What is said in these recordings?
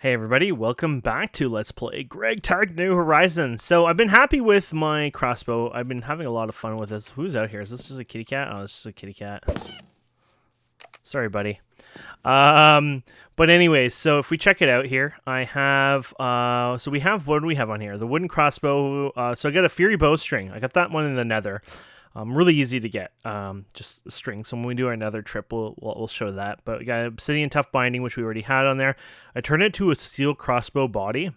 Hey everybody, welcome back to Let's Play Greg Tag New Horizons. So I've been happy with my crossbow. I've been having a lot of fun with this. Who's out here? Is this just a kitty cat? Oh, it's just a kitty cat. Sorry, buddy. But anyways, so if we check it out here, I have, so we have, what do we have on here? The wooden crossbow. So I got a Fury bowstring. I got that one in the nether. Really easy to get, just a string. So when we do our nether trip, we'll show that. But we got obsidian tough binding, which we already had on there. I turned it to a steel crossbow body.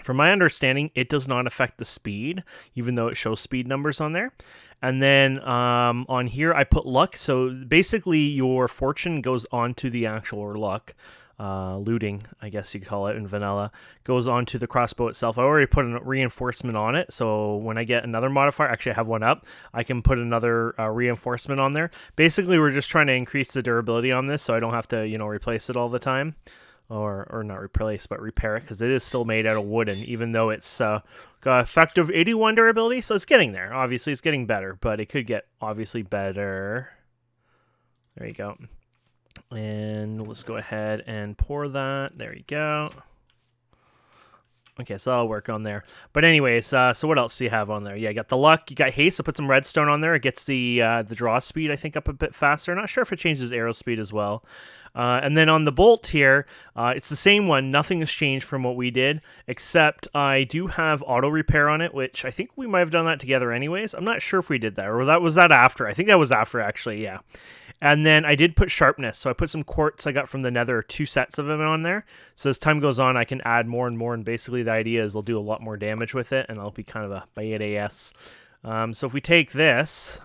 From my understanding, it does not affect the speed, even though it shows speed numbers on there. And then on here, I put luck. So basically, your fortune goes onto the actual luck. Looting, I guess you call it in vanilla, goes onto the crossbow itself. I already put a reinforcement on it, so when I get another modifier, actually I have one up, I can put another reinforcement on there. Basically, we're just trying to increase the durability on this, so I don't have to, replace it all the time. Or not replace, but repair it, because it is still made out of wooden, even though it's got effective 81 durability, so it's getting there. Obviously, it's getting better, but it could get obviously better. There you go. And let's go ahead and pour that. There you go. Okay, so that'll work on there. But anyways, so what else do you have on there? Yeah, you got the luck. You got haste. I put some redstone on there. It gets the draw speed, I think, up a bit faster. Not sure if it changes arrow speed as well. And then on the bolt here, it's the same one. Nothing has changed from what we did, except I do have auto repair on it, which I think we might have done that together anyways. I'm not sure if we did that, or was that after? I think that was after, actually, yeah. And then I did put sharpness, so I put some quartz I got from the nether, 2 sets of them on there. So as time goes on, I can add more and more, and basically the idea is they'll do a lot more damage with it, and I'll be kind of a badass. So if we take this,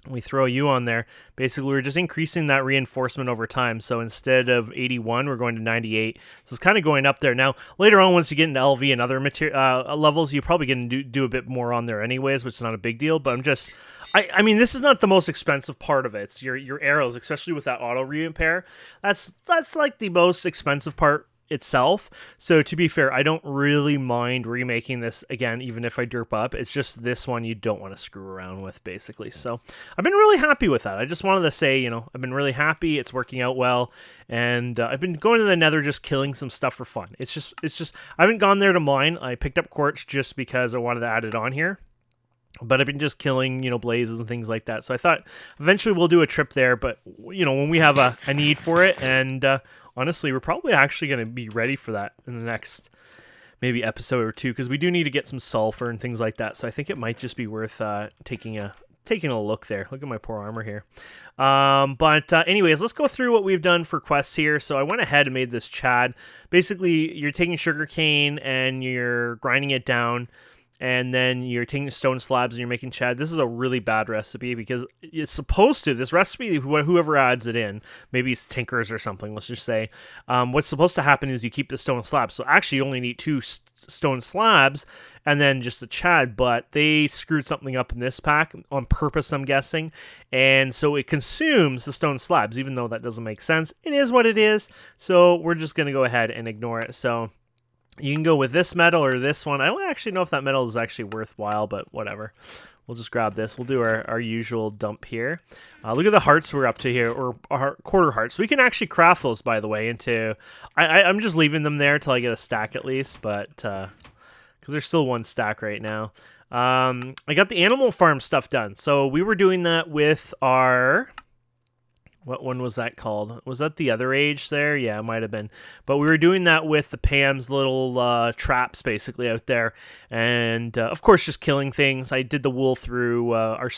we throw you on there, basically we're just increasing that reinforcement over time. So instead of 81, we're going to 98. So it's kind of going up there. Now, later on, once you get into LV and other levels, you're probably going to do a bit more on there anyways, which is not a big deal, but I'm just... I mean, this is not the most expensive part of it. It's your arrows, especially with that auto repair. That's like the most expensive part itself. So to be fair, I don't really mind remaking this again, even if I derp up. It's just this one you don't want to screw around with, basically. So I've been really happy with that. I just wanted to say, I've been really happy. It's working out well, and I've been going to the nether just killing some stuff for fun. It's just I haven't gone there to mine. I picked up quartz just because I wanted to add it on here. But I've been just killing, blazes and things like that. So I thought eventually we'll do a trip there. But, when we have a need for it. And honestly, we're probably actually going to be ready for that in the next maybe episode or two. Because we do need to get some sulfur and things like that. So I think it might just be worth taking a look there. Look at my poor armor here. But anyways, let's go through what we've done for quests here. So I went ahead and made this Chad. Basically, you're taking sugarcane and you're grinding it down. And then you're taking stone slabs and you're making Chad. This is a really bad recipe because it's supposed to, this recipe, whoever adds it in, maybe it's Tinkers or something, let's just say, what's supposed to happen is you keep the stone slabs. So actually you only need 2 stone slabs and then just the Chad, but they screwed something up in this pack on purpose, I'm guessing. And so it consumes the stone slabs, even though that doesn't make sense. It is what it is. So we're just going to go ahead and ignore it. So you can go with this metal or this one. I don't actually know if that metal is actually worthwhile, but whatever. We'll just grab this. We'll do our usual dump here. Look at the hearts we're up to here, or our quarter hearts. We can actually craft those, by the way, into... I'm just leaving them there till I get a stack at least, but... because there's still 1 stack right now. I got the animal farm stuff done. So we were doing that with our... What one was that called? Was that the other age there? Yeah, it might have been. But we were doing that with the Pam's little traps basically out there. And, of course, just killing things. I did the wool through our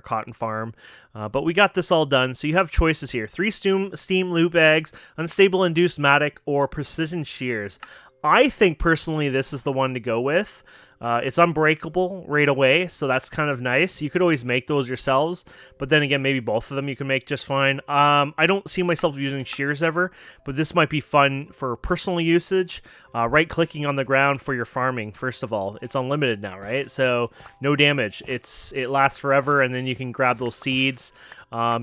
cotton farm. But we got this all done. So you have choices here. 3 steam loot bags, unstable induced matic, or precision shears. I think, personally, this is the one to go with. It's unbreakable right away, so that's kind of nice. You could always make those yourselves, but then again, maybe both of them you can make just fine. I don't see myself using shears ever, but this might be fun for personal usage. Right-clicking on the ground for your farming, first of all. It's unlimited now, right? So no damage. It lasts forever, and then you can grab those seeds.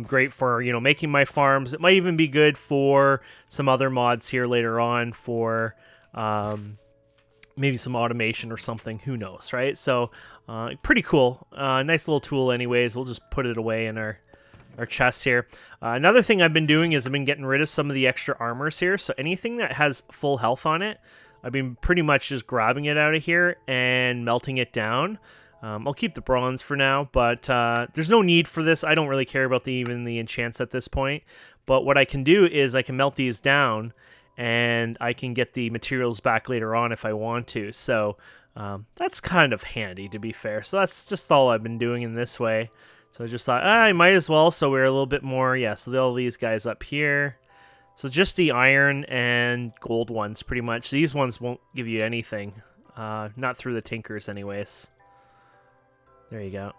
Great for, making my farms. It might even be good for some other mods here later on for... maybe some automation or something, who knows, right? So pretty cool. Nice little tool anyways. We'll just put it away in our our chests here. Another thing I've been doing is I've been getting rid of some of the extra armors here. So anything that has full health on it, I've been pretty much just grabbing it out of here and melting it down. I'll keep the bronze for now, but there's no need for this. I don't really care about even the enchants at this point. But what I can do is I can melt these down, and I can get the materials back later on if I want to. So that's kind of handy, to be fair. So that's just all I've been doing in this way. So I just thought, I might as well. So we're a little bit more, yeah, so all these guys up here. So just the iron and gold ones, pretty much. These ones won't give you anything. Not through the tinkers anyways. There you go.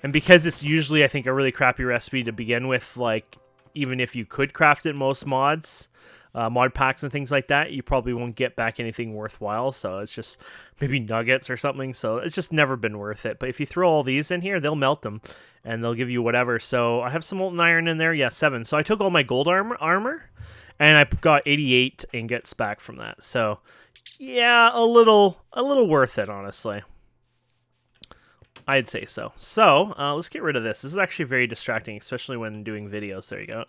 And because it's usually, I think, a really crappy recipe to begin with, like, even if you could craft it in most mods, mod packs and things like that, you probably won't get back anything worthwhile. So it's just maybe nuggets or something. So it's just never been worth it. But if you throw all these in here, they'll melt them and they'll give you whatever. So I have some molten iron in there. Yeah, 7. So I took all my gold armor and I got 88 ingots back from that. So yeah, a little worth it, honestly. I'd say so. So let's get rid of this. This is actually very distracting, especially when doing videos. There you go.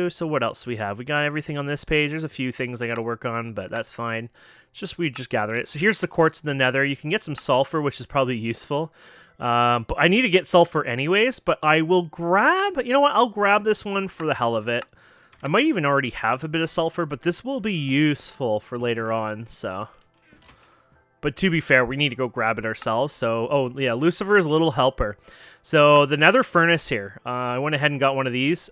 So what else do we have? We got everything on this page. There's a few things I got to work on, but that's fine. It's just we just gather it. So here's the quartz in the nether. You can get some sulfur, which is probably useful. But I need to get sulfur anyways, but I will grab, you know what? I'll grab this one for the hell of it. I might even already have a bit of sulfur, but this will be useful for later on, so. But to be fair, we need to go grab it ourselves. So, oh yeah, Lucifer's little helper. So the nether furnace here, I went ahead and got one of these.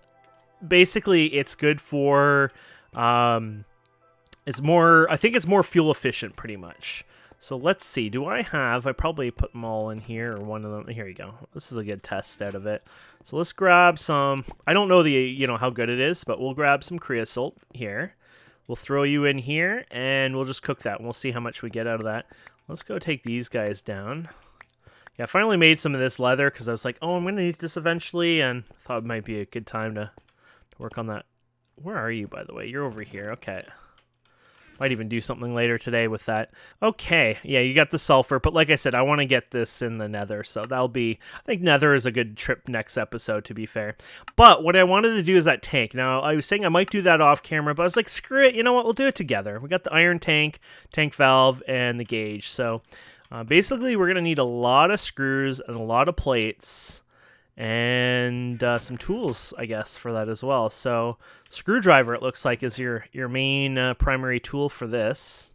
Basically, it's good for, it's more, I think it's more fuel efficient pretty much. So let's see, I probably put them all in here, or one of them, here you go. This is a good test out of it. So let's grab some, I don't know how good it is, but we'll grab some creosote here. We'll throw you in here, and we'll just cook that, and we'll see how much we get out of that. Let's go take these guys down. Yeah, I finally made some of this leather, because I was like, oh, I'm going to need this eventually, and I thought it might be a good time to work on that. Where are you, by the way? You're over here. Okay. Might even do something later today with that. Okay, yeah, you got the sulfur, but like I said, I want to get this in the nether, so that'll be, I think nether is a good trip next episode, to be fair. But what I wanted to do is that tank. Now, I was saying I might do that off camera, but I was like, screw it, you know what, we'll do it together. We got the iron tank, tank valve, and the gauge, so basically we're going to need a lot of screws and a lot of plates, and some tools, I guess, for that as well. So screwdriver, it looks like, is your main primary tool for this.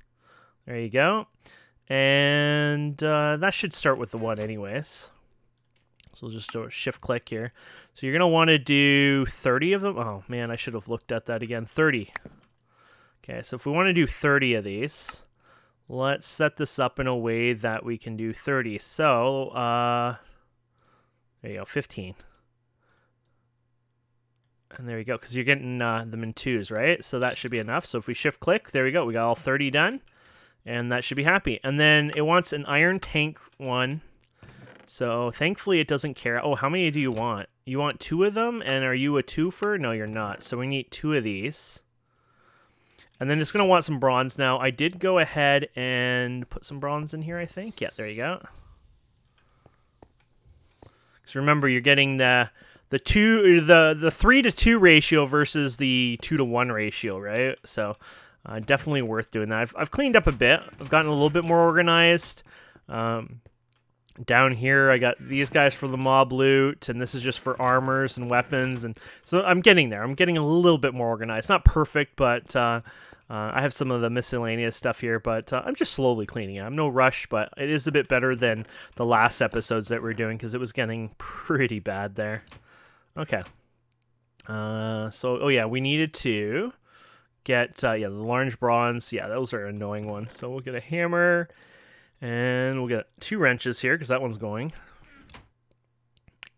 There you go. And that should start with the one anyways. So we'll just do a shift click here. So you're going to want to do 30 of them. Oh man, I should have looked at that again. 30. Okay, so if we want to do 30 of these, let's set this up in a way that we can do 30. So there you go, 15. And there you go, because you're getting them in 2s, right? So that should be enough. So if we shift click, there we go. We got all 30 done, and that should be happy. And then it wants an iron tank one. So thankfully it doesn't care. Oh, how many do you want? You want 2 of them, and are you a twofer? No, you're not. So we need 2 of these. And then it's going to want some bronze now. I did go ahead and put some bronze in here, I think. Yeah, there you go. So remember, you're getting the 3 to 2 ratio versus the 2 to 1 ratio, right? So definitely worth doing that. I've cleaned up a bit. I've gotten a little bit more organized. Down here, I got these guys for the mob loot, and this is just for armors and weapons. And so I'm getting there. I'm getting a little bit more organized. Not perfect, but I have some of the miscellaneous stuff here, but I'm just slowly cleaning it. I'm no rush, but it is a bit better than the last episodes that we're doing, because it was getting pretty bad there. Okay. Oh yeah, we needed to get, the large bronze. Yeah, those are annoying ones. So we'll get a hammer, and we'll get 2 wrenches here, because that one's going.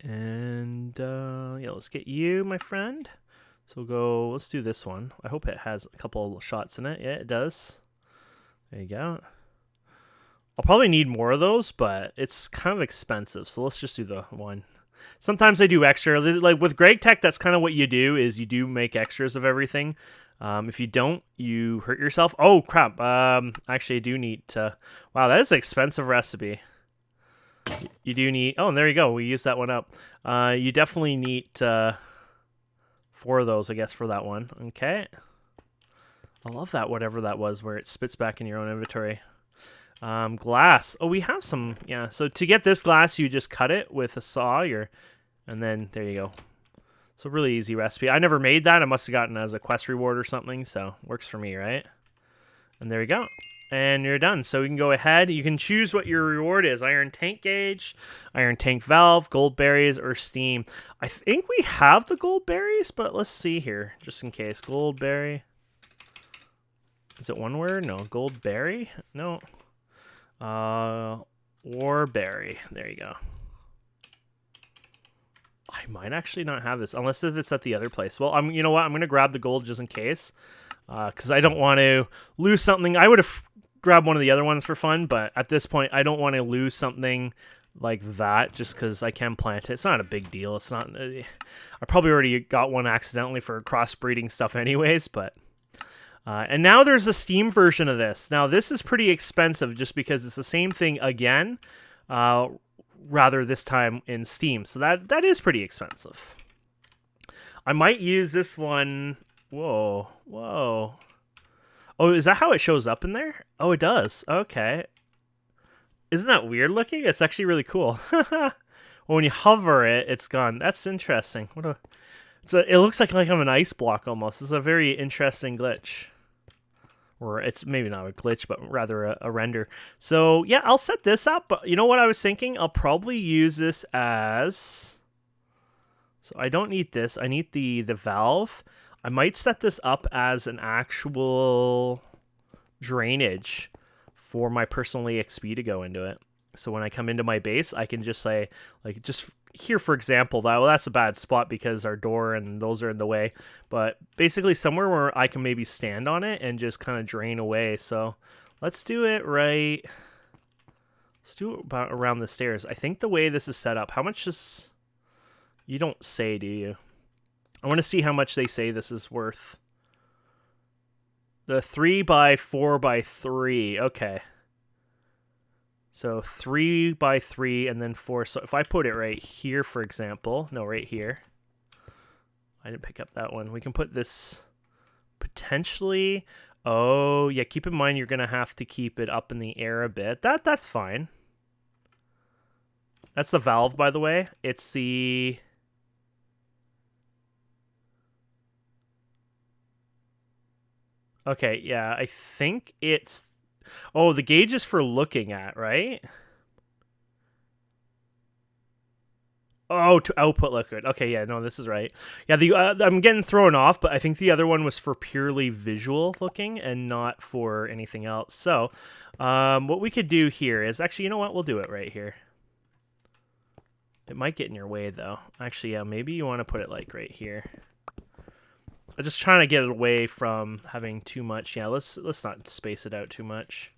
And, yeah, let's get you, my friend. So let's do this one. I hope it has a couple shots in it. Yeah, it does. There you go. I'll probably need more of those, but it's kind of expensive. So let's just do the one. Sometimes I do extra. Like with Greg Tech, that's kind of what you do, is you do make extras of everything. If you don't, you hurt yourself. Oh, crap. Actually, I do need to... Wow, that is an expensive recipe. You do need... Oh, and there you go. We used that one up. You definitely need 4 of those, I guess, for that one. Okay. I love that, whatever that was, where it spits back in your own inventory. Glass. Oh, we have some. Yeah, so to get this glass, you just cut it with a saw, and then there you go. So really easy recipe. I never made that. I must have gotten it as a quest reward or something, so works for me, right? And there you go. And you're done. So we can go ahead. You can choose what your reward is. Iron tank gauge, iron tank valve, gold berries, or steam. I think we have the gold berries, but let's see here, just in case. Gold berry. Is it one word? No. Gold berry? No. Warberry. There you go. I might actually not have this, unless if it's at the other place. Well, you know what? I'm going to grab the gold just in case, because I don't want to lose something. I would have grabbed one of the other ones for fun, but at this point, I don't want to lose something like that just because I can plant it. It's not a big deal. It's not. I probably already got one accidentally for crossbreeding stuff anyways, but... and now there's a Steam version of this. Now, this is pretty expensive just because it's the same thing again, rather this time in Steam. So that is pretty expensive. I might use this one. Whoa. Whoa. Oh, is that how it shows up in there? Oh, it does. Okay. Isn't that weird looking? It's actually really cool. Well, when you hover it, it's gone. That's interesting. It looks like I'm an ice block almost. It's a very interesting glitch. Or it's maybe not a glitch, but rather a render. So, yeah, I'll set this up. But you know what I was thinking? I'll probably use this as... So I don't need this. I need the valve. I might set this up as an actual drainage for my personal EXP to go into it. So when I come into my base, I can just say, like, just... Here, for example, that's a bad spot because our door and those are in the way. But basically somewhere where I can maybe stand on it and just kind of drain away. So let's do it right. Let's do it about around the stairs. I think the way this is set up, how much is... You don't say, do you? I want to see how much they say this is worth. The 3x4x3. Okay. So 3x3 and then 4. So if I put it right here, for example, no, right here. I didn't pick up that one. We can put this potentially. Oh, yeah. Keep in mind, you're going to have to keep it up in the air a bit. That's fine. That's the valve, by the way. It's the... Okay, yeah. I think it's... Oh, the gauge is for looking at, right? Oh, to output liquid. Okay, yeah, no, this is right. Yeah, I'm getting thrown off, but I think the other one was for purely visual looking and not for anything else. So, what we could do here is... Actually, you know what? We'll do it right here. It might get in your way, though. Actually, yeah, maybe you want to put it, like, right here. I'm just trying to get it away from having too much. Yeah, let's not space it out too much.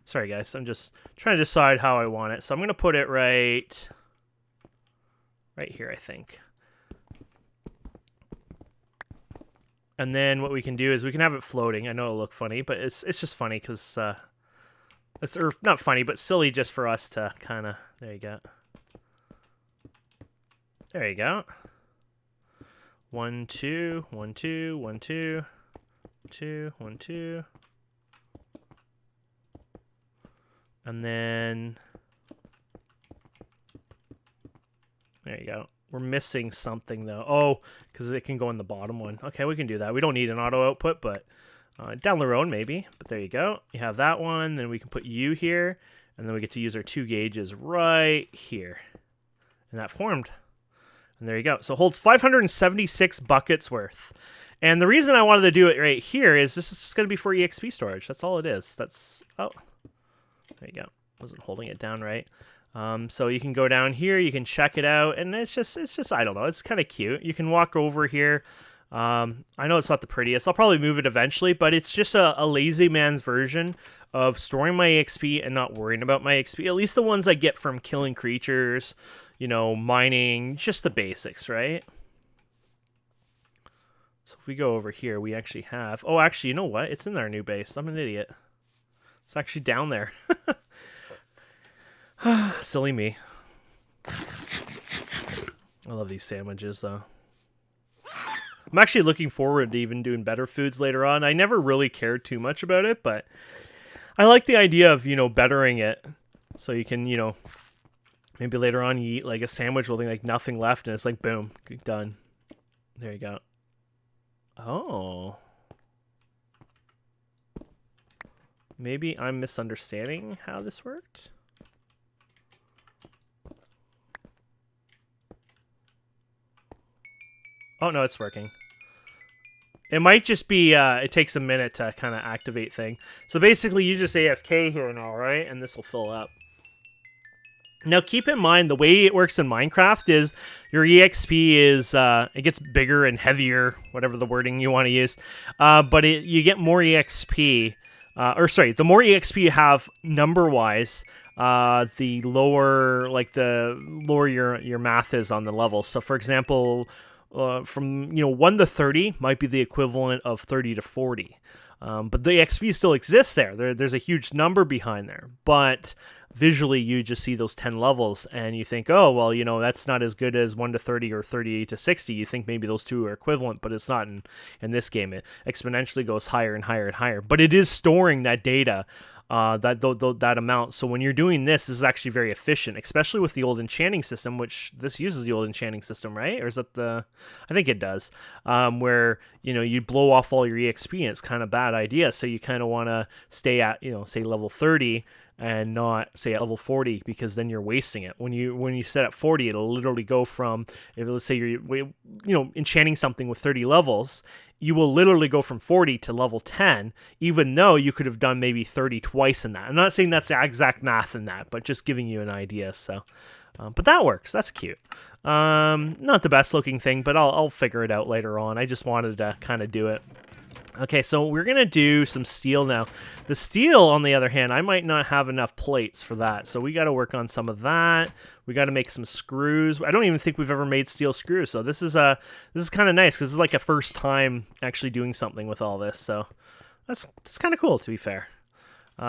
Sorry, guys. I'm just trying to decide how I want it. So I'm going to put it right here, I think. And then what we can do is we can have it floating. I know it'll look funny, but it's just funny because it's or not funny, but silly just for us to kind of. There you go. There you go. 1, 2, 1, 2, 1, 2, 2, 1, 2. And then there you go. We're missing something though. Oh, because it can go in the bottom one. Okay, we can do that. We don't need an auto output, but down the road maybe. But there you go. You have that one. Then we can put U here, and then we get to use our 2 gauges right here. And that formed. And there you go. So it holds 576 buckets worth. And the reason I wanted to do it right here is this is just going to be for EXP storage. That's all it is. That's... Oh. There you go. Wasn't holding it down right. So you can go down here. You can check it out. And it's just I don't know. It's kind of cute. You can walk over here. I know it's not the prettiest. I'll probably move it eventually. But it's just a lazy man's version of storing my EXP and not worrying about my XP. At least the ones I get from killing creatures... You know, mining, just the basics, right? So if we go over here, we actually have... Oh, actually, you know what? It's in our new base. I'm an idiot. It's actually down there. Silly me. I love these sandwiches, though. I'm actually looking forward to even doing better foods later on. I never really cared too much about it, but I like the idea of, bettering it. So you can, maybe later on you eat like a sandwich with like nothing left and it's like, boom, done. There you go. Oh. Maybe I'm misunderstanding how this worked. Oh, no, it's working. It might just be, it takes a minute to kind of activate thing. So basically, you just AFK here now, right? And this will fill up. Now, keep in mind, the way it works in Minecraft is your EXP is, it gets bigger and heavier, whatever the wording you want to use. But you get more EXP, the more EXP you have number-wise, the lower your math is on the level. So, for example, from 1 to 30 might be the equivalent of 30 to 40. But the XP still exists there. There's a huge number behind there. But visually, you just see those 10 levels, and you think, oh, well, that's not as good as 1 to 30 or 30 to 60. You think maybe those two are equivalent, but it's not in this game. It exponentially goes higher and higher and higher. But it is storing that data, that amount. So when you're doing this is actually very efficient, especially with the old enchanting system, which this uses the old enchanting system, right? Or is that I think it does, where you blow off all your EXP and it's kind of a bad idea. So you kind of want to stay at say level 30 and not say at level 40, because then you're wasting it. When you set at 40, it'll literally go from, if let's say you're enchanting something with 30 levels, you will literally go from 40 to level 10, even though you could have done maybe 30 twice in that. I'm not saying that's the exact math in that, but just giving you an idea. So, but that works. That's cute. Not the best looking thing, but I'll figure it out later on. I just wanted to kind of do it. Okay, so we're going to do some steel now. The steel, on the other hand, I might not have enough plates for that, so we got to work on some of that. We got to make some screws. I don't even think we've ever made steel screws, so this is kind of nice, because it's like a first time actually doing something with all this, so that's kind of cool, to be fair.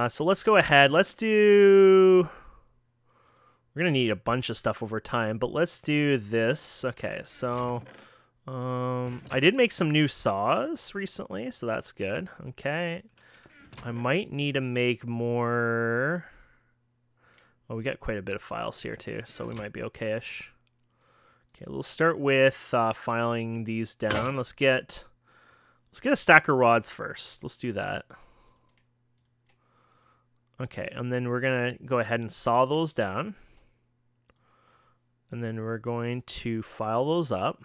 So let's go ahead. We're going to need a bunch of stuff over time, but let's do this. Okay, so I did make some new saws recently, so that's good. Okay. I might need to make more. Oh, we got quite a bit of files here too, so we might be okay-ish. Okay, let's start with filing these down. Let's get a stack of rods first. Let's do that. Okay, and then we're gonna go ahead and saw those down. And then we're going to file those up.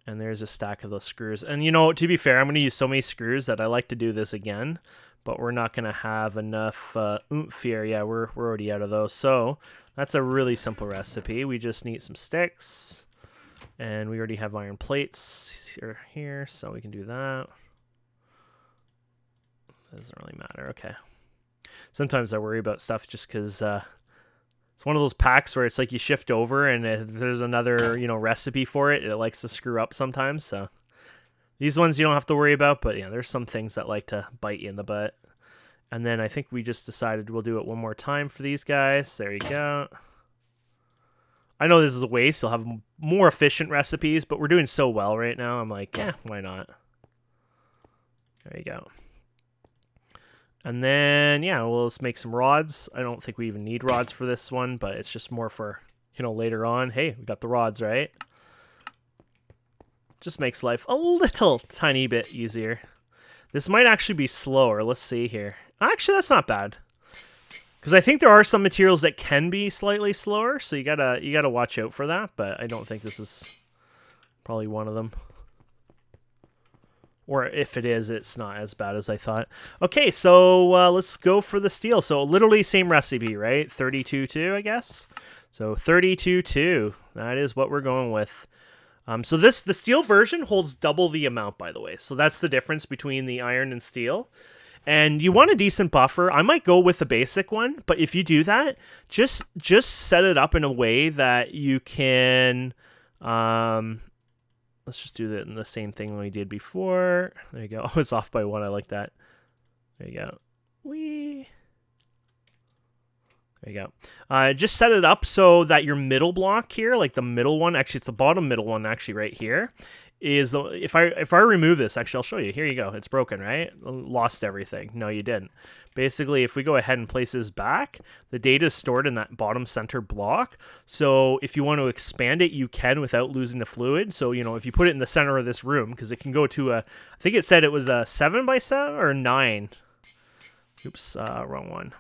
And there's a stack of those screws. And to be fair, I'm going to use so many screws that I like to do this again, but we're not going to have enough oomph here. Yeah, we're already out of those. So that's a really simple recipe. We just need some sticks, and we already have iron plates here, so we can do that. Doesn't really matter. Okay. Sometimes I worry about stuff just because it's one of those packs where it's like you shift over and if there's another, recipe for it, it likes to screw up sometimes. So these ones you don't have to worry about, but yeah, there's some things that like to bite you in the butt. And then I think we just decided we'll do it one more time for these guys. There you go. I know this is a waste. You'll have more efficient recipes, but we're doing so well right now. I'm like, yeah, why not? There you go. And then, yeah, we'll just make some rods. I don't think we even need rods for this one, but it's just more for, later on. Hey, we got the rods, right? Just makes life a little tiny bit easier. This might actually be slower. Let's see here. Actually, that's not bad. Because I think there are some materials that can be slightly slower, so you gotta watch out for that, but I don't think this is probably one of them. Or if it is, it's not as bad as I thought. Okay, so let's go for the steel. So literally same recipe, right? 32-2, I guess. So 32-2. That is what we're going with. So the steel version holds double the amount, by the way. So that's the difference between the iron and steel. And you want a decent buffer. I might go with the basic one, but if you do that, just set it up in a way that you can... Let's just do that in the same thing we did before. There you go. Oh, it's off by 1. I like that. There you go. There There you go. Just set it up so that your middle block here, like the middle one, actually it's the bottom middle one actually right here, is the, if I remove this, actually I'll show you. Here you go. It's broken, right? Lost everything. No, you didn't. Basically, if we go ahead and place this back, the data is stored in that bottom center block. So if you want to expand it, you can without losing the fluid. So, you know, if you put it in the center of this room, because it can go to a, I think it said it was a 7x7 or 9. Oops, wrong one.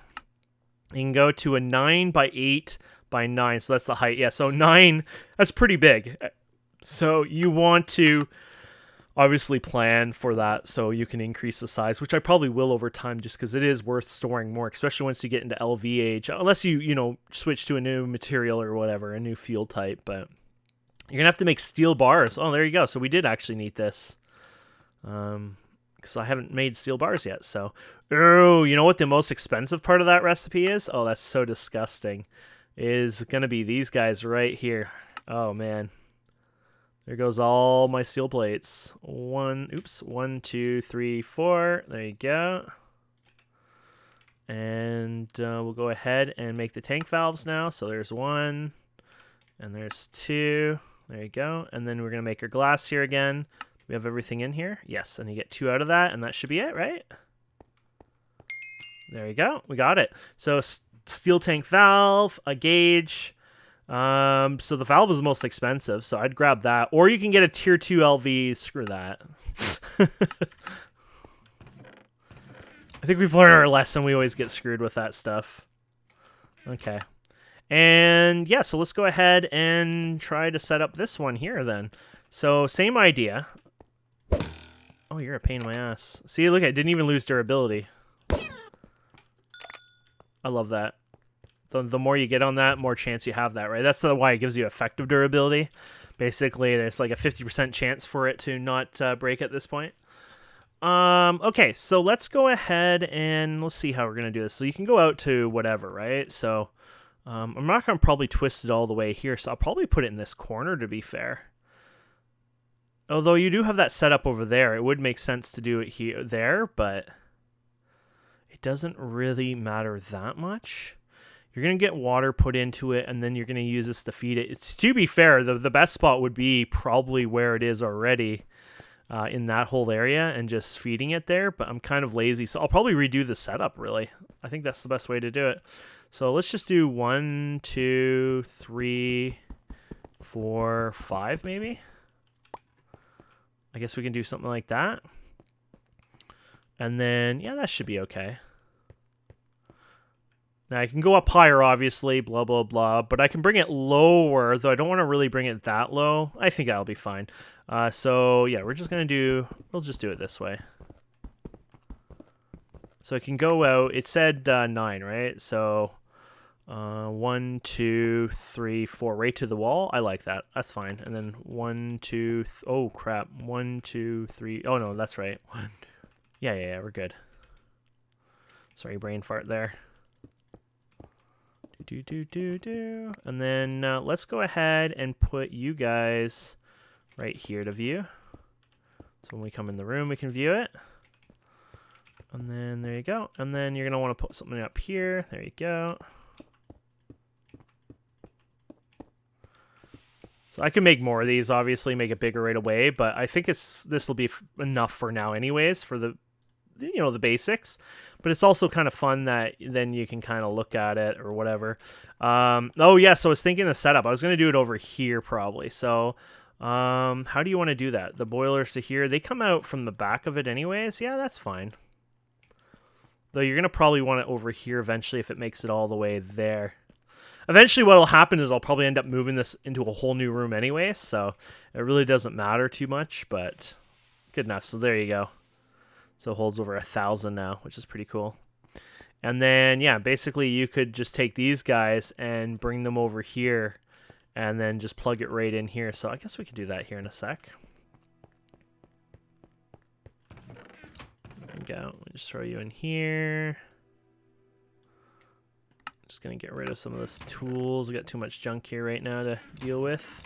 You can go to a 9x8x9, so that's the height. Yeah, so 9, that's pretty big. So you want to obviously plan for that so you can increase the size, which I probably will over time just because it is worth storing more, especially once you get into LVH, unless you know, switch to a new material or whatever, a new fuel type. But you're going to have to make steel bars. Oh, there you go. So we did actually need this. Because I haven't made steel bars yet, so... Oh, you know what the most expensive part of that recipe is? Oh, that's so disgusting. Is going to be these guys right here. Oh, man. There goes all my steel plates. 1, 2, 3, 4. There you go. And we'll go ahead and make the tank valves now. So there's 1, and there's 2. There you go. And then we're going to make our glass here again. We have everything in here. Yes, and you get 2 out of that, and that should be it, right? There you go. We got it. So steel tank valve, a gauge. So the valve is the most expensive, so I'd grab that. Or you can get a tier 2 LV. Screw that. I think we've learned our lesson. We always get screwed with that stuff. Okay. And yeah, so let's go ahead and try to set up this one here then. So same idea. Oh, you're a pain in my ass. See, look, I didn't even lose durability. I love that. The more you get on that, more chance you have that, right? That's why it gives you effective durability. Basically, there's like a 50% chance for it to not break at this point. Okay, so let's go ahead and let's see how we're going to do this. So you can go out to whatever, right? So I'm not going to probably twist it all the way here, so I'll probably put it in this corner to be fair. Although you do have that set up over there, it would make sense to do it here, there, but it doesn't really matter that much. You're going to get water put into it, and then you're going to use this to feed it. It's, to be fair, the best spot would be probably where it is already in that whole area and just feeding it there, but I'm kind of lazy, so I'll probably redo the setup, really. I think that's the best way to do it. So let's just do 1, 2, 3, 4, 5 maybe. I guess we can do something like that. And then, yeah, that should be okay. Now, I can go up higher, obviously, blah, blah, blah, but I can bring it lower, though I don't want to really bring it that low. I think that'll be fine. So, yeah, we're just going to do, we'll just do it this way. So I can go out, it said 9, right? So, 1, 2, 3, 4, right to the wall. I like that. That's fine. And then 1, 2, oh, crap. 1, 2, 3, oh, no, that's right. 1, 2. Yeah, we're good. Sorry, brain fart there. And then let's go ahead and put you guys right here to view. So when we come in the room, we can view it. And then there you go. And then you're going to want to put something up here. There you go. So I can make more of these, obviously, make it bigger right away. But I think this will be enough for now anyways for the the basics, but it's also kind of fun that then you can kind of look at it or whatever. Oh yeah, so I was thinking of setup. I was going to do it over here probably. So how do you want to do that? The boilers to here, they come out from the back of it anyways. Yeah, that's fine. Though you're going to probably want it over here eventually if it makes it all the way there. Eventually what will happen is I'll probably end up moving this into a whole new room anyways, so it really doesn't matter too much, but good enough. So there you go. So it holds over 1,000 now, which is pretty cool. And then, yeah, basically you could just take these guys and bring them over here and then just plug it right in here. So I guess we could do that here in a sec. There we go. We'll just throw you in here. Just going to get rid of some of this tools. I got too much junk here right now to deal with.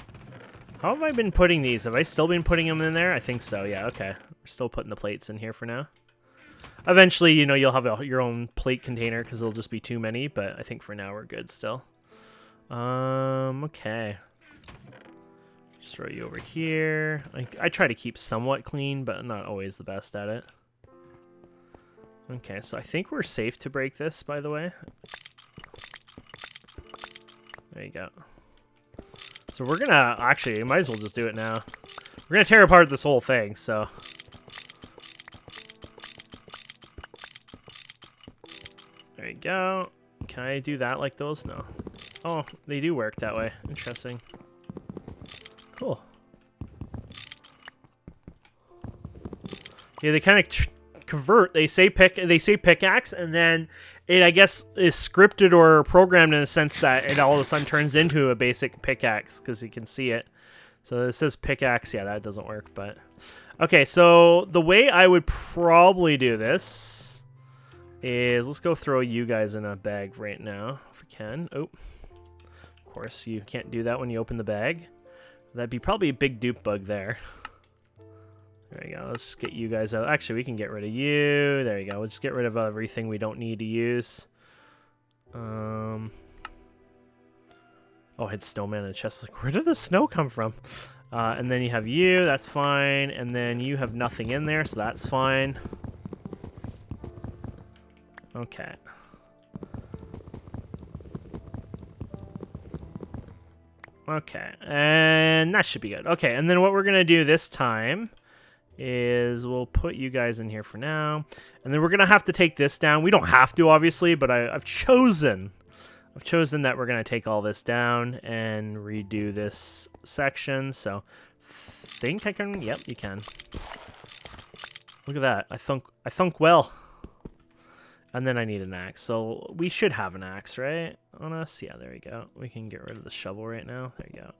How have I been putting these? Have I still been putting them in there? I think so, yeah, okay. We're still putting the plates in here for now. Eventually, you know, you'll have your own plate container because it'll just be too many, but I think for now we're good still. Okay. Just throw you over here. I try to keep somewhat clean, but I'm not always the best at it. Okay, so I think we're safe to break this, by the way. There you go. So we're gonna, actually, you might as well just do it now. We're gonna tear apart this whole thing, so. There you go. Can I do that like those? No. Oh, they do work that way. Interesting. Cool. Yeah, they kind of convert. They say pickaxe, and then it, I guess, is scripted or programmed in a sense that it all of a sudden turns into a basic pickaxe because you can see it. So it says pickaxe. Yeah, that doesn't work, but okay. So the way I would probably do this is, let's go throw you guys in a bag right now if we can. Oh, of course you can't do that when you open the bag. That'd be probably a big dupe bug there. There you go. Let's just get you guys out. Actually, we can get rid of you. There you go. We'll just get rid of everything we don't need to use. Oh, I had snowman in the chest. Like, where did the snow come from? And then you have you. That's fine. And then you have nothing in there, so that's fine. Okay. Okay. And that should be good. Okay, and then what we're going to do this time is we'll put you guys in here for now, and then we're gonna have to take this down. We don't have to, obviously, but I've chosen that we're gonna take all this down and redo this section. So think I can. Yep, you can. Look at that. I thunk well. And then I need an axe, so we should have an axe, right, on us? Yeah, there we go. We can get rid of the shovel right now. There you go.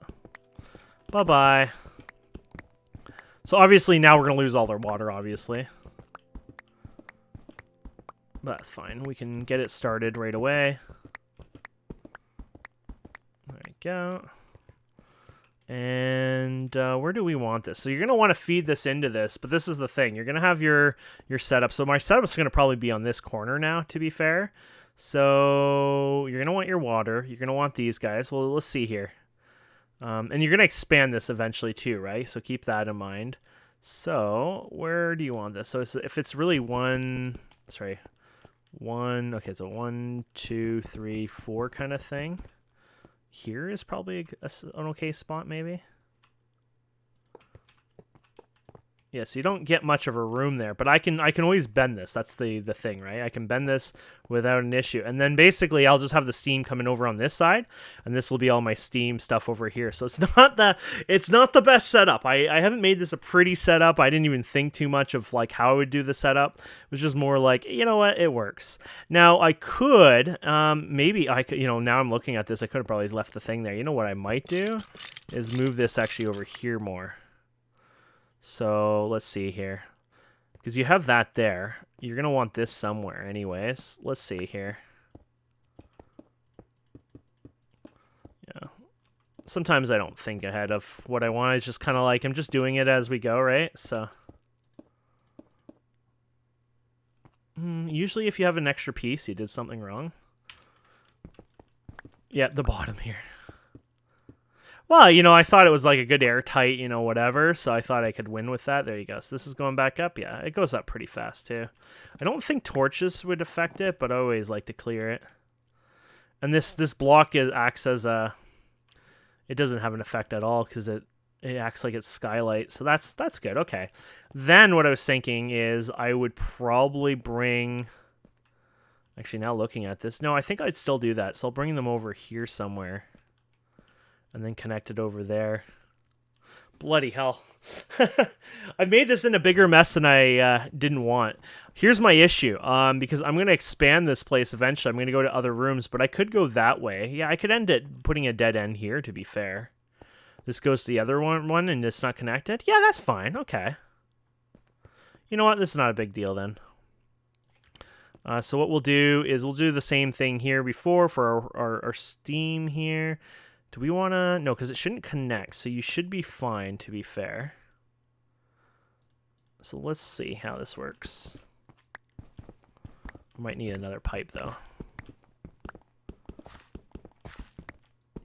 Bye bye. So obviously now we're going to lose all our water, obviously. But that's fine. We can get it started right away. There we go. And where do we want this? So you're going to want to feed this into this, but this is the thing. You're going to have your setup. So my setup is going to probably be on this corner now, to be fair. So you're going to want your water. You're going to want these guys. Well, let's see here. And you're going to expand this eventually too, right? So keep that in mind. So where do you want this? So if it's really one, okay, so 1, 2, 3, 4 kind of thing. Here is probably an okay spot, maybe. Yeah, so you don't get much of a room there, but I can always bend this. That's the thing, right? I can bend this without an issue. And then basically I'll just have the steam coming over on this side, and this will be all my steam stuff over here. So it's not the best setup. I haven't made this a pretty setup. I didn't even think too much of like how I would do the setup. It was just more like, you know what, it works. Now I could maybe I could, you know, now I'm looking at this, I could have probably left the thing there. You know what I might do is move this actually over here more. So let's see here, because you have that there. You're going to want this somewhere anyways. Let's see here. Yeah. Sometimes I don't think ahead of what I want. It's just kind of like I'm just doing it as we go, right? So usually if you have an extra piece, you did something wrong. Yeah, the bottom here. Well, you know, I thought it was like a good airtight, you know, whatever, so I thought I could win with that. There you go. So this is going back up. Yeah, it goes up pretty fast, too. I don't think torches would affect it, but I always like to clear it. And this block acts as a... It doesn't have an effect at all because it acts like it's skylight, so that's good. Okay. Then what I was thinking is I would probably bring... Actually, now looking at this, no, I think I'd still do that, so I'll bring them over here somewhere. And then connect it over there. Bloody hell. I made this in a bigger mess than I didn't want. Here's my issue. Because I'm going to expand this place eventually. I'm going to go to other rooms, but I could go that way. Yeah, I could end it putting a dead end here, to be fair. This goes to the other one and it's not connected? Yeah, that's fine. Okay. You know what? This is not a big deal then. So what we'll do is we'll do the same thing here before for our steam here. Do we want to... No, because it shouldn't connect, so you should be fine, to be fair. So let's see how this works. I might need another pipe though,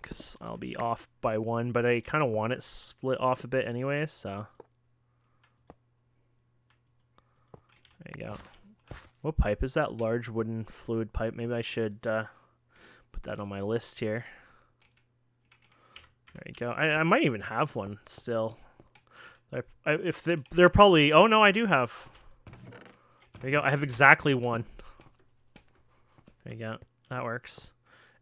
because I'll be off by one, but I kind of want it split off a bit anyways, so. There you go. What pipe is that? Large wooden fluid pipe. Maybe I should put that on my list here. There you go. I might even have one still. If they're probably... Oh, no, I do have. There you go. I have exactly one. There you go. That works.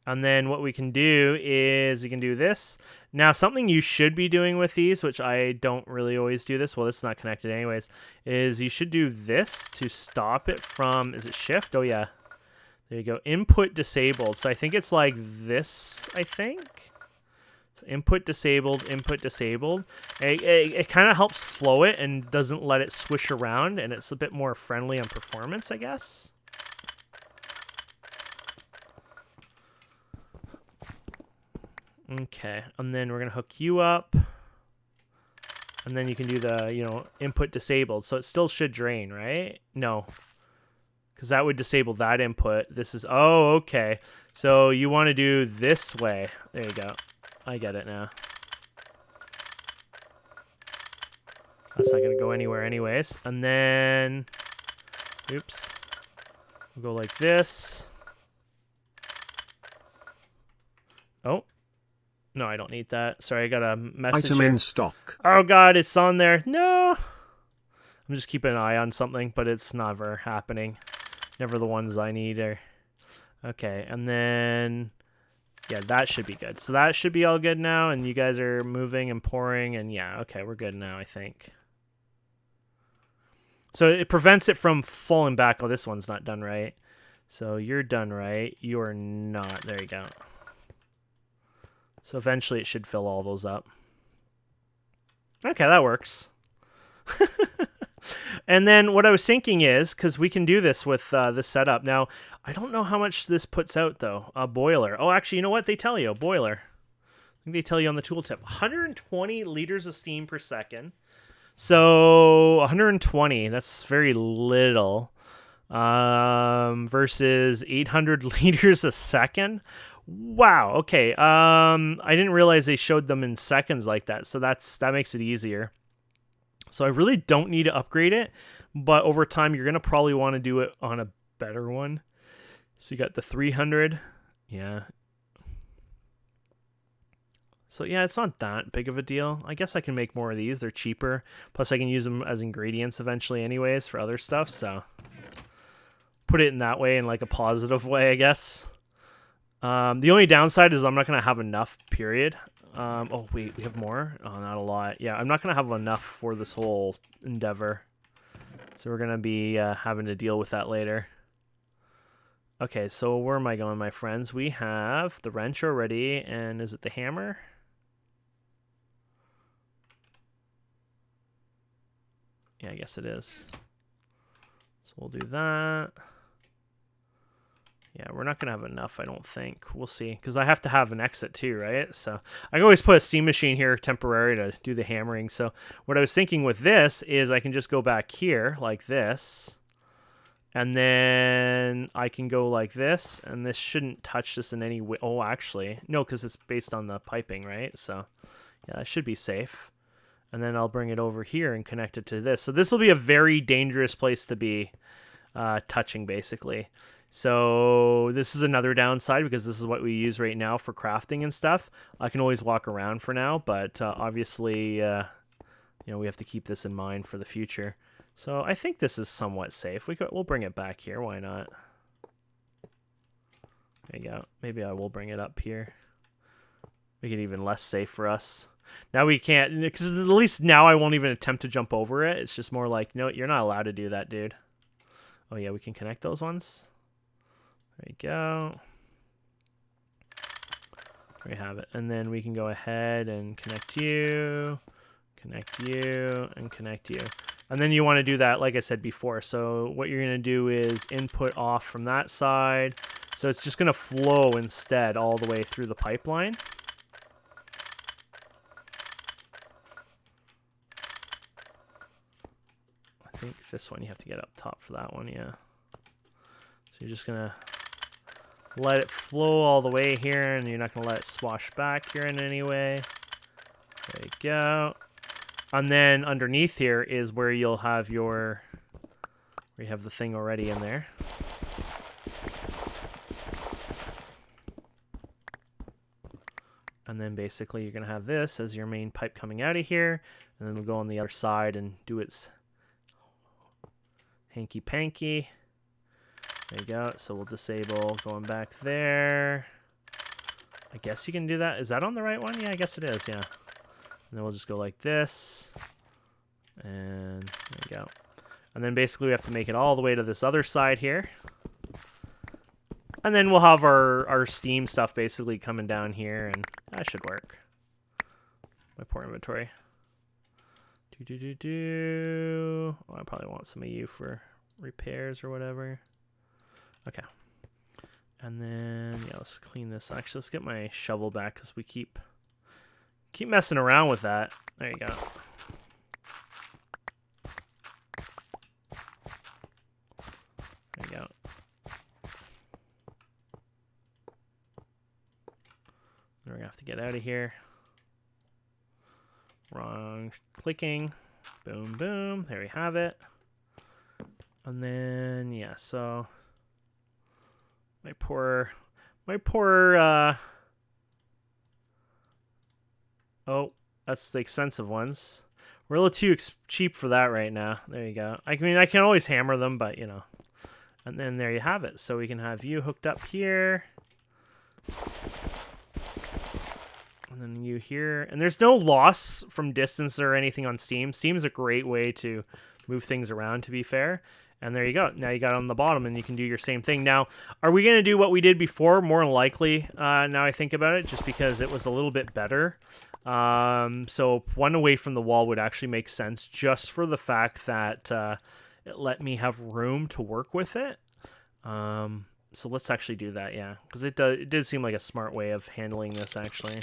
And then what we can do is you can do this. Now, something you should be doing with these, which I don't really always do this, well, this is not connected anyways, is you should do this to stop it from, is it shift? Oh, yeah. There you go. Input disabled. So I think it's like this, I think. So input disabled, input disabled. It kind of helps flow it and doesn't let it swish around, and it's a bit more friendly on performance, I guess. Okay, and then we're going to hook you up. And then you can do the, you know, input disabled. So it still should drain, right? No. Because that would disable that input. This is, oh, okay. So you want to do this way. There you go. I get it now. That's not going to go anywhere anyways. And then, oops. We'll go like this. Oh. No, I don't need that. Sorry, I got a message Item here. in stock. Oh, God, it's on there. No. I'm just keeping an eye on something, but it's never happening. Never the ones I need. Okay, and then... Yeah, that should be good. So that should be all good now, and you guys are moving and pouring, and yeah, okay, we're good now, I think. So it prevents it from falling back. Oh, this one's not done right. So you're done right. You're not. There you go. So eventually it should fill all those up. Okay, that works. And then what I was thinking is, because we can do this with this setup. Now, I don't know how much this puts out, though. A boiler. Oh, actually, you know what? They tell you. A boiler. I think they tell you on the tooltip. 120 liters of steam per second. So 120, that's very little. Versus 800 liters a second. Wow. Okay. I didn't realize they showed them in seconds like that. So that makes it easier. So I really don't need to upgrade it, but over time you're going to probably want to do it on a better one. So you got the 300. Yeah. So yeah, it's not that big of a deal. I guess I can make more of these. They're cheaper. Plus I can use them as ingredients eventually anyways for other stuff. So put it in that way, in like a positive way, I guess. The only downside is I'm not going to have enough, period. Oh, wait, we have more? Oh, not a lot. Yeah, I'm not going to have enough for this whole endeavor. So we're going to be having to deal with that later. Okay, so where am I going, my friends? We have the wrench already, and is it the hammer? Yeah, I guess it is. So we'll do that. Yeah, we're not going to have enough, I don't think. We'll see. Because I have to have an exit too, right? So I can always put a steam machine here temporary to do the hammering. So what I was thinking with this is I can just go back here like this. And then I can go like this. And this shouldn't touch this in any way. Oh, actually. No, because it's based on the piping, right? So yeah, it should be safe. And then I'll bring it over here and connect it to this. So this will be a very dangerous place to be touching, basically. So this is another downside because this is what we use right now for crafting and stuff. I can always walk around for now, but obviously, you know, we have to keep this in mind for the future. So I think this is somewhat safe. We'll bring it back here. Why not? There you go. Maybe I will bring it up here. Make it even less safe for us. Now we can't, because at least now I won't even attempt to jump over it. It's just more like, no, you're not allowed to do that, dude. Oh yeah, we can connect those ones. There you go. There we have it. And then we can go ahead and connect you, and connect you. And then you want to do that, like I said before. So what you're going to do is input off from that side. So it's just going to flow instead all the way through the pipeline. I think this one you have to get up top for that one, yeah. So you're just gonna let it flow all the way here, and you're not gonna let it swash back here in any way. There you go. And then underneath here is where you'll have your, where you have the thing already in there. And then basically you're gonna have this as your main pipe coming out of here, and then we'll go on the other side and do its hanky panky. There you go. So we'll disable going back there. I guess you can do that. Is that on the right one? Yeah, I guess it is. Yeah. And then we'll just go like this. And there you go. And then basically we have to make it all the way to this other side here. And then we'll have our steam stuff basically coming down here, and that should work. My poor inventory. Oh, I probably want some of you for repairs or whatever. Okay. And then, yeah, let's clean this. Actually, let's get my shovel back because we keep messing around with that. There you go. There you go. We're going to have to get out of here. Wrong clicking. Boom, boom. There we have it. And then, yeah, so my poor, oh, that's the expensive ones. We're a little too cheap for that right now. There you go. I mean, I can always hammer them, but, you know. And then there you have it. So we can have you hooked up here. And then you here. And there's no loss from distance or anything on Steam. Steam is a great way to move things around, to be fair. And there you go. Now you got it on the bottom, and you can do your same thing. Now, are we going to do what we did before? More than likely, now I think about it, just because it was a little bit better. So one away from the wall would actually make sense, just for the fact that it let me have room to work with it. So let's actually do that, yeah, because it did seem like a smart way of handling this, actually.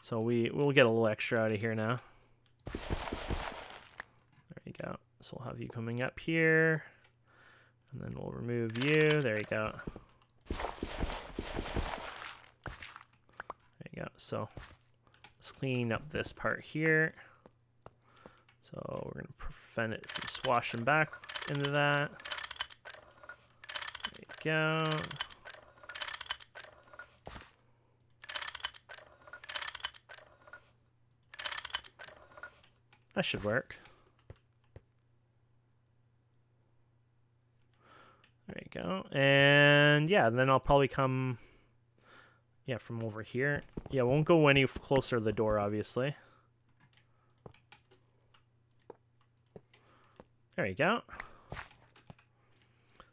So we'll get a little extra out of here now. There you go. So we'll have you coming up here, and then we'll remove you. There you go. There you go. So let's clean up this part here. So we're going to prevent it from swashing back into that. There you go. That should work. There you go. And yeah, then I'll probably come, yeah, from over here. Yeah, won't go any closer to the door, obviously. There you go.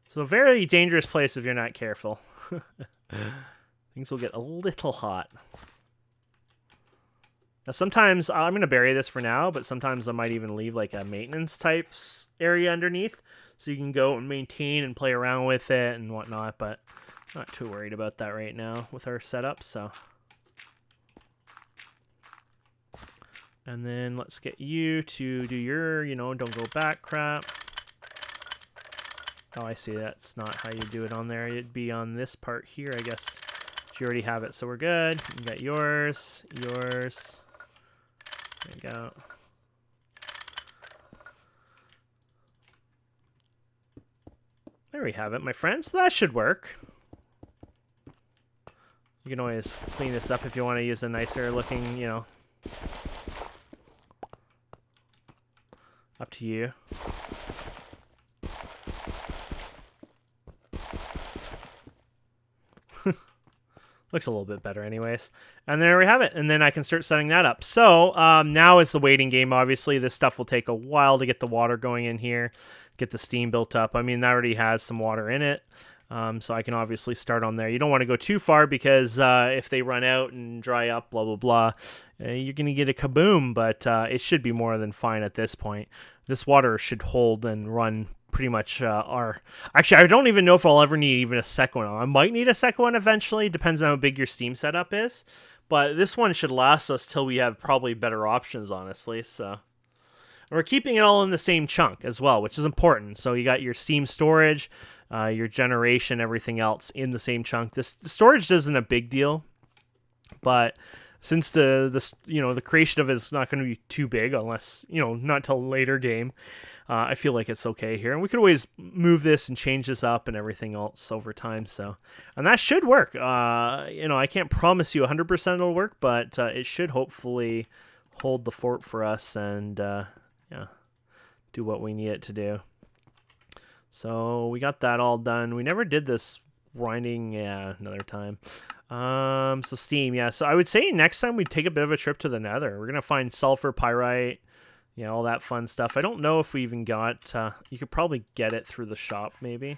So a very dangerous place if you're not careful. Things will get a little hot. Now sometimes, I'm going to bury this for now, but sometimes I might even leave like a maintenance type area underneath, so you can go and maintain and play around with it and whatnot, but I'm not too worried about that right now with our setup, so. And then let's get you to do your, you know, don't go back crap. Oh, I see. That's not how you do it on there. It'd be on this part here, I guess. But you already have it, so we're good. You got yours, yours. There you go. There we have it, my friends. That should work. You can always clean this up if you want to use a nicer looking, you know. Up to you. Looks a little bit better anyways. And there we have it. And then I can start setting that up. So now it's the waiting game. Obviously, this stuff will take a while to get the water going in here, get the steam built up. I mean, that already has some water in it. So I can obviously start on there. You don't want to go too far because if they run out and dry up, blah, blah, blah, you're going to get a kaboom. But it should be more than fine at this point. This water should hold and run pretty much Actually, I don't even know if I'll ever need even a second one. I might need a second one eventually. Depends on how big your Steam setup is. But this one should last us till we have probably better options, honestly. So and we're keeping it all in the same chunk as well, which is important. So you got your Steam storage. your generation, everything else in the same chunk. The storage isn't a big deal, but since the creation of it is not going to be too big unless not till later game, I feel like it's okay here, and we could always move this and change this up and everything else over time. So, and that should work. I can't promise you 100% it'll work, but it should hopefully hold the fort for us and do what we need it to do. So we got that all done. We never did this grinding another time. So steam, yeah. So I would say next time we take a bit of a trip to the Nether. We're gonna find sulfur, pyrite, all that fun stuff. I don't know if we even got. You could probably get it through the shop, maybe.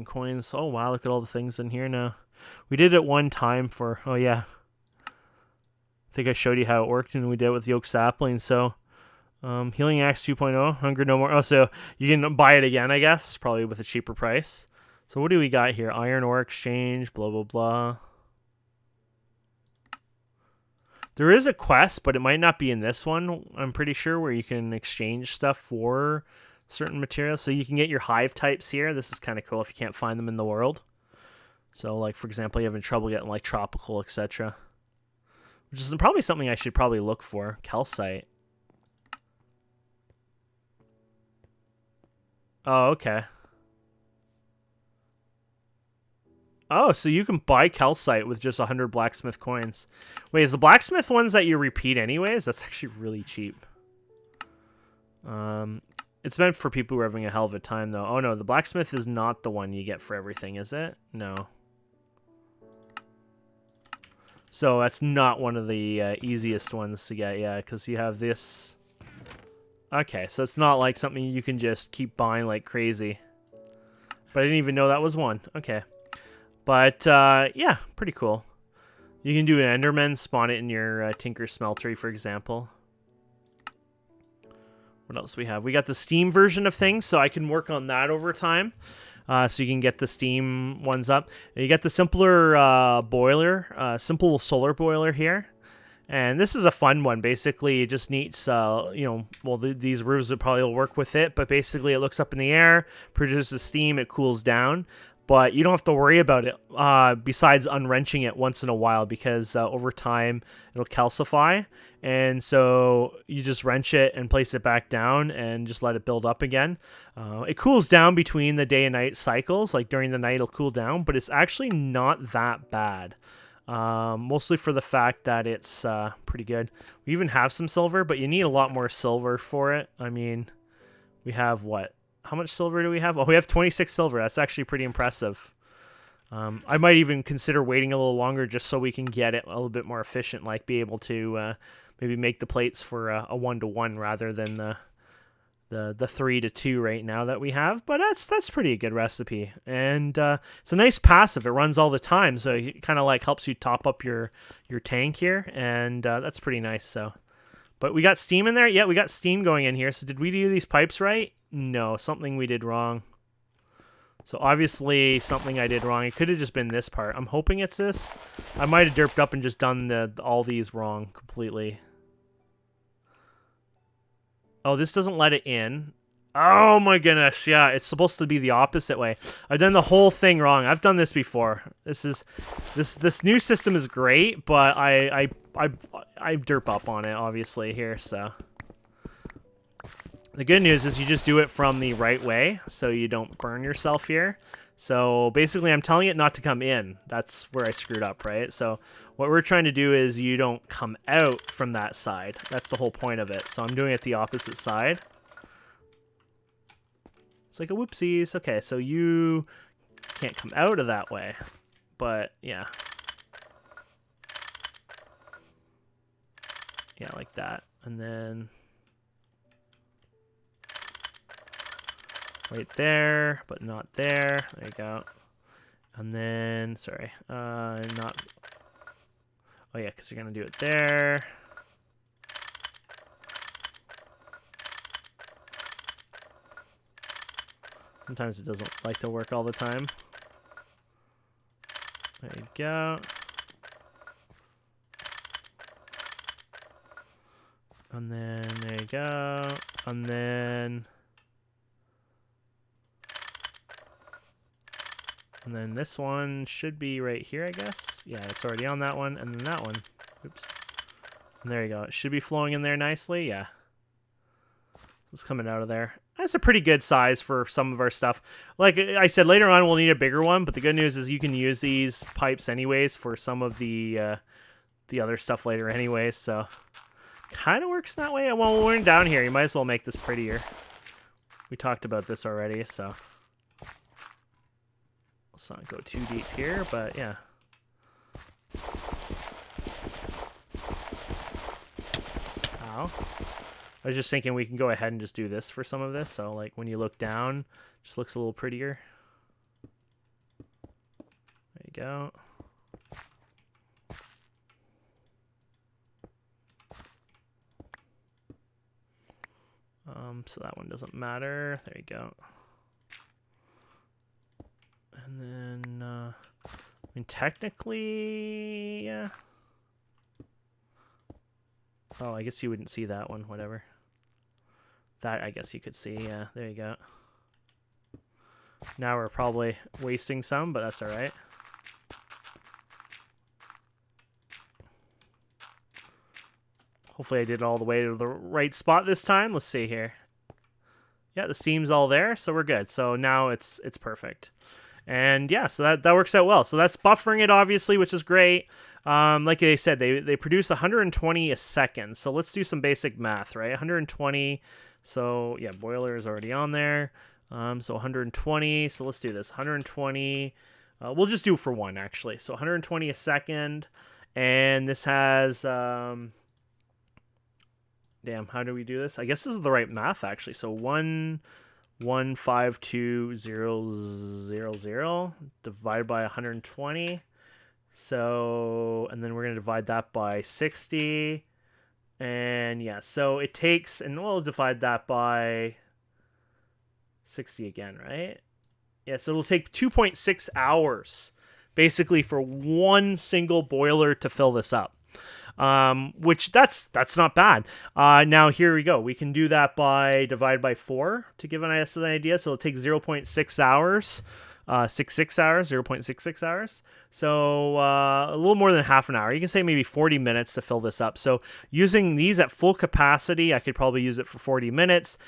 Coins. Oh wow, look at all the things in here now. We did it one time for. Oh yeah. I think I showed you how it worked, and we did it with the oak sapling. So. Healing Axe 2.0, Hunger No More. Oh, so you can buy it again, I guess, probably with a cheaper price. So what do we got here? Iron ore exchange, blah, blah, blah. There is a quest, but it might not be in this one, I'm pretty sure, where you can exchange stuff for certain materials. So you can get your hive types here. This is kind of cool if you can't find them in the world. So, like, for example, you're having trouble getting, like, tropical, etc. Which is probably something I should probably look for. Calcite. Oh, okay. Oh, so you can buy calcite with just 100 blacksmith coins. Wait, is the blacksmith ones that you repeat anyways? That's actually really cheap. It's meant for people who are having a hell of a time, though. Oh, no, the blacksmith is not the one you get for everything, is it? No. So that's not one of the easiest ones to get, yeah, because you have this... Okay, so it's not like something you can just keep buying like crazy. But I didn't even know that was one. Okay. But, yeah, pretty cool. You can do an Enderman, spawn it in your Tinker Smeltery, for example. What else we have? We got the Steam version of things, so I can work on that over time. So you can get the Steam ones up. You get the simpler boiler, simple solar boiler here. And this is a fun one. Basically, it just needs, these roofs would probably will work with it. But basically, it looks up in the air, produces steam, it cools down. But you don't have to worry about it besides unwrenching it once in a while because over time, it'll calcify. And so you just wrench it and place it back down and just let it build up again. It cools down between the day and night cycles. Like during the night, it'll cool down. But it's actually not that bad. Mostly for the fact that it's pretty good. We even have some silver, but you need a lot more silver for it. I mean, we have what? How much silver do we have? Oh, we have 26 silver. That's actually pretty impressive. I might even consider waiting a little longer just so we can get it a little bit more efficient, like be able to maybe make the plates for a 1-to-1 rather than the 3-to-2 right now that we have. But that's pretty good recipe, and it's a nice passive. It runs all the time, so it kind of like helps you top up your tank here, and that's pretty nice. So, but we got steam in there. Yeah, we got steam going in here. So did we do these pipes right? No, something we did wrong. So obviously something I did wrong. It could have just been this part. I'm hoping it's this. I might have derped up and just done all these wrong completely. Oh, this doesn't let it in. Oh my goodness, yeah, it's supposed to be the opposite way. I've done the whole thing wrong. I've done this before. This new system is great, but I derp up on it obviously here, so. The good news is you just do it from the right way, so you don't burn yourself here. So basically, I'm telling it not to come in. That's where I screwed up, right? So what we're trying to do is you don't come out from that side. That's the whole point of it. So I'm doing it the opposite side. It's like a whoopsies. Okay, so you can't come out of that way. But, yeah. Yeah, like that. And then... right there, but not there. There you go. And then, sorry, not... Oh yeah, because you're going to do it there. Sometimes it doesn't like to work all the time. There you go. And then, there you go. And then... And then this one should be right here, I guess. Yeah, it's already on that one. And then that one. Oops. And there you go. It should be flowing in there nicely. Yeah. It's coming out of there. That's a pretty good size for some of our stuff. Like I said, later on we'll need a bigger one, but the good news is you can use these pipes anyways for some of the other stuff later anyways, so kind of works that way. Well, we're down here. You might as well make this prettier. We talked about this already, so let's not go too deep here, but yeah. Ow. I was just thinking we can go ahead and just do this for some of this. So like when you look down, it just looks a little prettier. There you go. So that one doesn't matter. There you go. And then, I mean, technically, yeah. Oh, I guess you wouldn't see that one, whatever. That, I guess you could see, yeah, there you go. Now we're probably wasting some, but that's all right. Hopefully I did it all the way to the right spot this time. Let's see here. Yeah, the steam's all there, so we're good. So now it's perfect. And yeah, so that works out well. So that's buffering it, obviously, which is great. Like they said, they produce 120 a second. So let's do some basic math, right? 120. So yeah, boiler is already on there. So 120. So let's do this. 120. We'll just do it for one, actually. So 120 a second. And this has... damn, how do we do this? I guess this is the right math, actually. So 1,152,000 divided by 120. So, and then we're going to divide that by 60. And yeah, so it takes, and we'll divide that by 60 again, right? Yeah, so it'll take 2.6 hours basically for one single boiler to fill this up. Which that's not bad. Now here we go. We can do that by divide by 4 to give us an idea. So it'll take 0.6 hours, 0.66 hours. So a little more than half an hour. You can say maybe 40 minutes to fill this up. So using these at full capacity, I could probably use it for 40 minutes.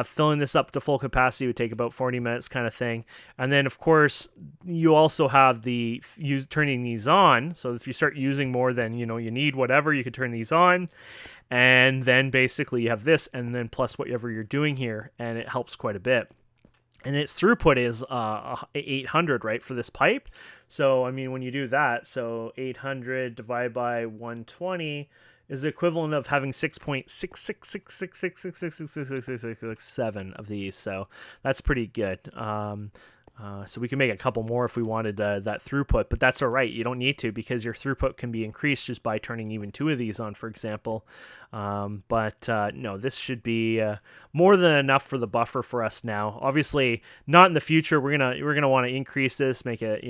Filling this up to full capacity would take about 40 minutes kind of thing. And then, of course, you also have the turning these on. So if you start using more than, you need whatever, you could turn these on. And then basically you have this and then plus whatever you're doing here. And it helps quite a bit. And its throughput is 800, right, for this pipe. So, I mean, when you do that, so 800 divided by 120 is the equivalent of having 6.66666666667 of these. So that's pretty good. So we can make a couple more if we wanted that throughput, but that's all right. You don't need to because your throughput can be increased just by turning even 2 of these on, for example. No, this should be more than enough for the buffer for us now. Obviously, not in the future. We're gonna want to increase this, make it,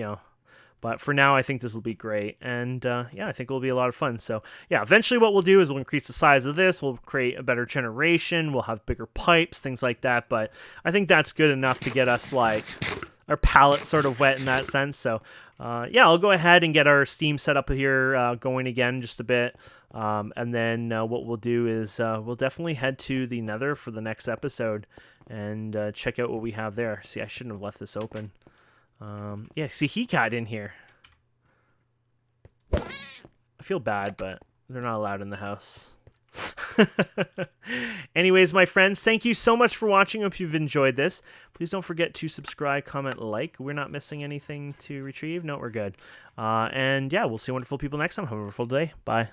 But for now, I think this will be great. And yeah, I think it will be a lot of fun. So yeah, eventually what we'll do is we'll increase the size of this. We'll create a better generation. We'll have bigger pipes, things like that. But I think that's good enough to get us like our palate sort of wet in that sense. So yeah, I'll go ahead and get our steam set up here going again just a bit. And then what we'll do is we'll definitely head to the Nether for the next episode and check out what we have there. See, I shouldn't have left this open. Yeah, see, he got in here. I feel bad, but they're not allowed in the house. Anyways, my friends, thank you so much for watching. Hope you've enjoyed this. Please don't forget to subscribe, comment, like. We're not missing anything to retrieve. No, we're good. And yeah, we'll see wonderful people next time. Have a wonderful day. Bye.